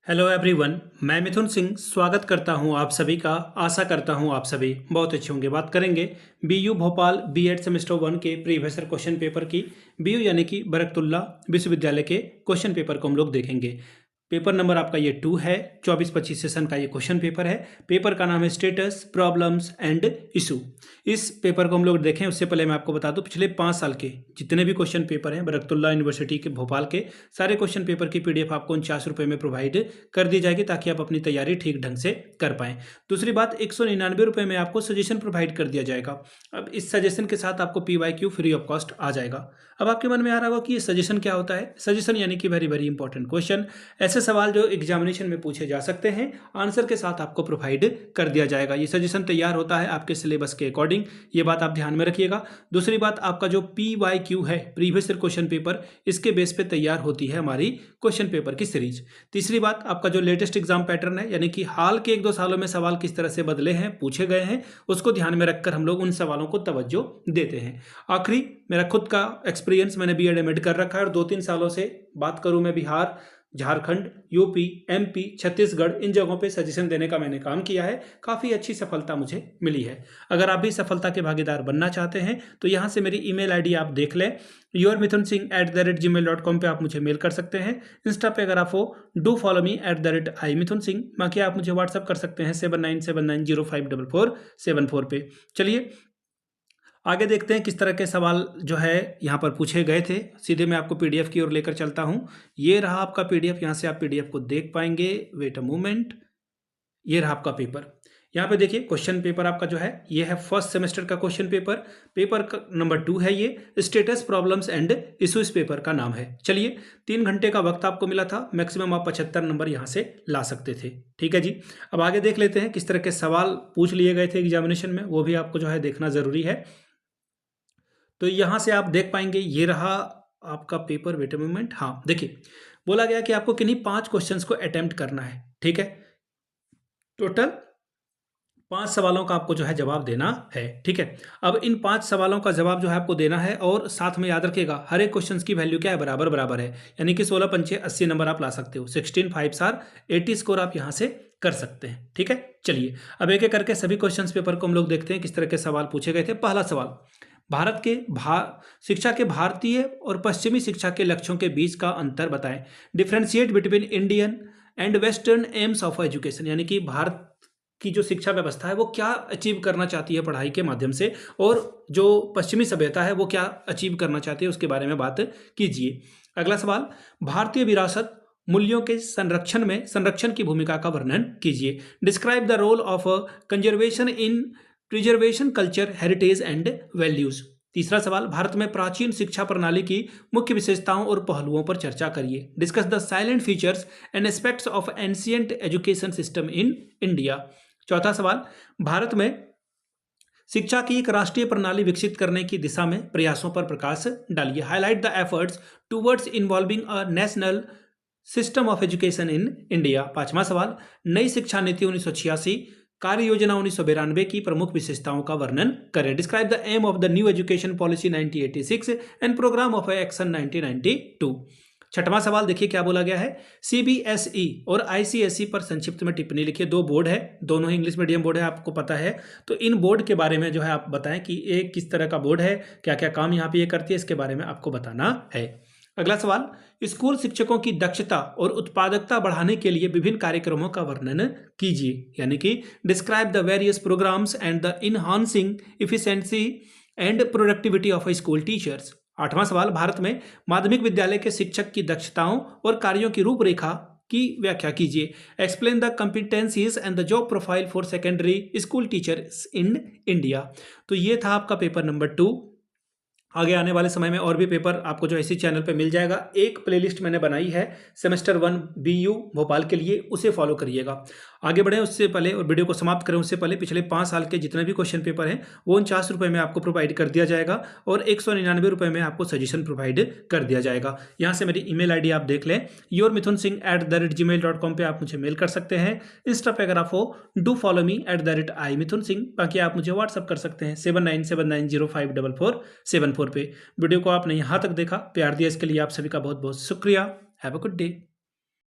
Hello everyone, मैं मिथुन सिंह स्वागत करता हूं आप सभी का। आशा करता हूं आप सभी बहुत अच्छे होंगे। बात करेंगे बीयू भोपाल बीएड सेमेस्टर 1 के प्रीवियस ईयर क्वेश्चन पेपर की। बीयू यानी कि बरकतुल्ला विश्वविद्यालय के क्वेश्चन पेपर को हम लोग देखेंगे। पेपर नंबर आपका ये 2 है। 24-25 सेशन का ये क्वेश्चन पेपर है। पेपर का नाम है स्टेटस प्रॉब्लम्स एंड इशू। इस पेपर को हम लोग देखें उससे पहले मैं आपको बता दूं, पिछले 5 साल के जितने भी क्वेश्चन पेपर हैं बरकतुल्ला यूनिवर्सिटी के भोपाल के, सारे क्वेश्चन पेपर की पीडीएफ आपको 49 रुपये में प्रोवाइड कर दी जाएगी ताकि आप अपनी तैयारी ठीक ढंग से कर पाएं। दूसरी बात, 199 रुपये में आपको सजेशन प्रोवाइड कर दिया जाएगा। अब इस सजेशन के साथ आपको PYQ फ्री ऑफ कॉस्ट आ जाएगा। अब आपके मन में आ रहा होगा कि ये सजेशन क्या होता है। सजेशन यानी कि वेरी वेरी इंपॉर्टेंट क्वेश्चन, ऐसे सवाल जो एग्जामिनेशन में पूछे जा सकते हैं, आंसर के साथ आपको प्रोवाइड कर दिया जाएगा। ये सजेशन तैयार होता है आपके सिलेबस के अकॉर्डिंग, ये बात आप ध्यान में रखिएगा। दूसरी बात, आपका जो PYQ है प्रीवियस ईयर क्वेश्चन पेपर, इसके बेस पे तैयार होती है हमारी क्वेश्चन पेपर की सीरीज। तीसरी बात, आपका जो लेटेस्ट एग्जाम पैटर्न है यानी कि हाल के 1-2 सालों में सवाल किस तरह से बदले हैं, पूछे गए हैं, उसको ध्यान में रखकर हम लोग उन सवालों को तवज्जो देते हैं। आखिरी, मेरा खुद का एक्सपीरियंस, मैंने बीएड एमएड कर रखा है और 2-3 सालों से बात करूं मैं बिहार, झारखंड, यूपी, MP, छत्तीसगढ़, इन जगहों पे सजेशन देने का मैंने काम किया है। काफ़ी अच्छी सफलता मुझे मिली है। अगर आप भी सफलता के भागीदार बनना चाहते हैं तो यहाँ से मेरी email ID आप देख लें, yourmithunsingh@gmail.com पे आप मुझे मेल कर सकते हैं। इंस्टा पे अगर आप हो, डू फॉलो मी @imithunsingh। बाकी आप मुझे व्हाट्सअप कर सकते हैं 7979054474 पे। चलिए आगे देखते हैं किस तरह के सवाल जो है यहाँ पर पूछे गए थे। सीधे मैं आपको PDF की ओर लेकर चलता हूँ। ये रहा आपका PDF, यहाँ से आप PDF को देख पाएंगे। वेट अ मोमेंट, ये रहा आपका पेपर। यहाँ पे देखिए क्वेश्चन पेपर आपका जो है ये है फर्स्ट सेमेस्टर का क्वेश्चन पेपर। पेपर नंबर 2 है ये, status problems and issues paper का नाम है। चलिए 3 घंटे का वक्त आपको मिला था, मैक्सिमम आप 75 नंबर यहाँ से ला सकते थे। ठीक है जी। अब आगे देख लेते हैं किस तरह के सवाल पूछ लिए गए थे एग्जामिनेशन में, वो भी आपको जो है देखना जरूरी है। तो यहाँ से आप देख पाएंगे, ये रहा आपका पेपर। वेट अ मोमेंट, हाँ देखिए बोला गया कि आपको किन्हीं 5 क्वेश्चंस को अटेम्प्ट करना है। ठीक है, टोटल 5 सवालों का आपको जो है जवाब देना है। ठीक है, अब इन 5 सवालों का जवाब जो है आपको देना है और साथ में याद रखिएगा हर एक क्वेश्चन की वैल्यू क्या है, बराबर बराबर है। यानी कि 16 पंचे 80 नंबर आप ला सकते हो। 16 5 आर 80 स्कोर आप यहाँ से कर सकते हैं। ठीक है, चलिए अब एक एक करके सभी क्वेश्चन पेपर को हम लोग देखते हैं किस तरह के सवाल पूछे गए थे। पहला सवाल, भारत के शिक्षा के भारतीय और पश्चिमी शिक्षा के लक्ष्यों के बीच का अंतर बताएं। Differentiate between Indian and western AIIMS of education, यानी कि भारत की जो शिक्षा व्यवस्था है वो क्या अचीव करना चाहती है पढ़ाई के माध्यम से, और जो पश्चिमी सभ्यता है वो क्या अचीव करना चाहती है, उसके बारे में बात कीजिए। अगला सवाल, भारतीय विरासत मूल्यों के संरक्षण की भूमिका का वर्णन कीजिए। Describe the role of conservation in preservation culture heritage and values. तीसरा सवाल, भारत में प्राचीन शिक्षा प्रणाली की मुख्य विशेषताओं और पहलुओं पर चर्चा करिए। Discuss the salient features and aspects of ancient education system in India. चौथा सवाल, भारत में शिक्षा की एक राष्ट्रीय प्रणाली विकसित करने की दिशा में प्रयासों पर प्रकाश डालिए। Highlight the efforts towards involving a national system of education in India. पांचवा सवाल, नई शिक्षा नीति 1986 कार्य योजना 1992 की प्रमुख विशेषताओं का वर्णन करें। Describe the aim of the new education policy 1986 and programme of action 1992। छठवां सवाल देखिए क्या बोला गया है। CBSE और ICSE पर संक्षिप्त में टिप्पणी लिखिए। 2 बोर्ड है, दोनों ही इंग्लिश मीडियम बोर्ड है, आपको पता है। तो इन बोर्ड के बारे में जो है आप बताएं कि ये किस तरह का बोर्ड है, क्या क्या काम यहाँ पे ये करती है, इसके बारे में आपको बताना है। अगला सवाल, स्कूल शिक्षकों की दक्षता और उत्पादकता बढ़ाने के लिए विभिन्न कार्यक्रमों का वर्णन कीजिए। यानी कि describe the various programmes and the enhancing efficiency and productivity of school teachers. आठवां सवाल, भारत में माध्यमिक विद्यालय के शिक्षक की दक्षताओं और कार्यों की रूपरेखा की व्याख्या कीजिए। Explain the competencies and the job profile for secondary school teachers in India. तो ये था आपका पेपर नंबर 2। आगे आने वाले समय में और भी पेपर आपको जो इसी चैनल पे मिल जाएगा। एक प्लेलिस्ट मैंने बनाई है सेमेस्टर 1 BU भोपाल के लिए, उसे फॉलो करिएगा। आगे बढ़ें उससे पहले और वीडियो को समाप्त करें उससे पहले पिछले 5 साल के जितने भी क्वेश्चन पेपर हैं वो 49 रुपये में आपको प्रोवाइड कर दिया जाएगा और 199 रुपये में आपको सजेशन प्रोवाइड कर दिया जाएगा। यहाँ से मेरी email ID आप देख लें, yourmithunsingh@gmail.com पे आप मुझे मेल कर सकते हैं। इंस्टा पे अगर आप हो, डू फॉलो मी @imithunsingh। बाकी आप मुझे व्हाट्सअप कर सकते हैं 7979054474 पे। वीडियो को आपने यहाँ तक देखा, प्यार दिया, इसके लिए आप सभी का बहुत बहुत शुक्रिया। Have a good day.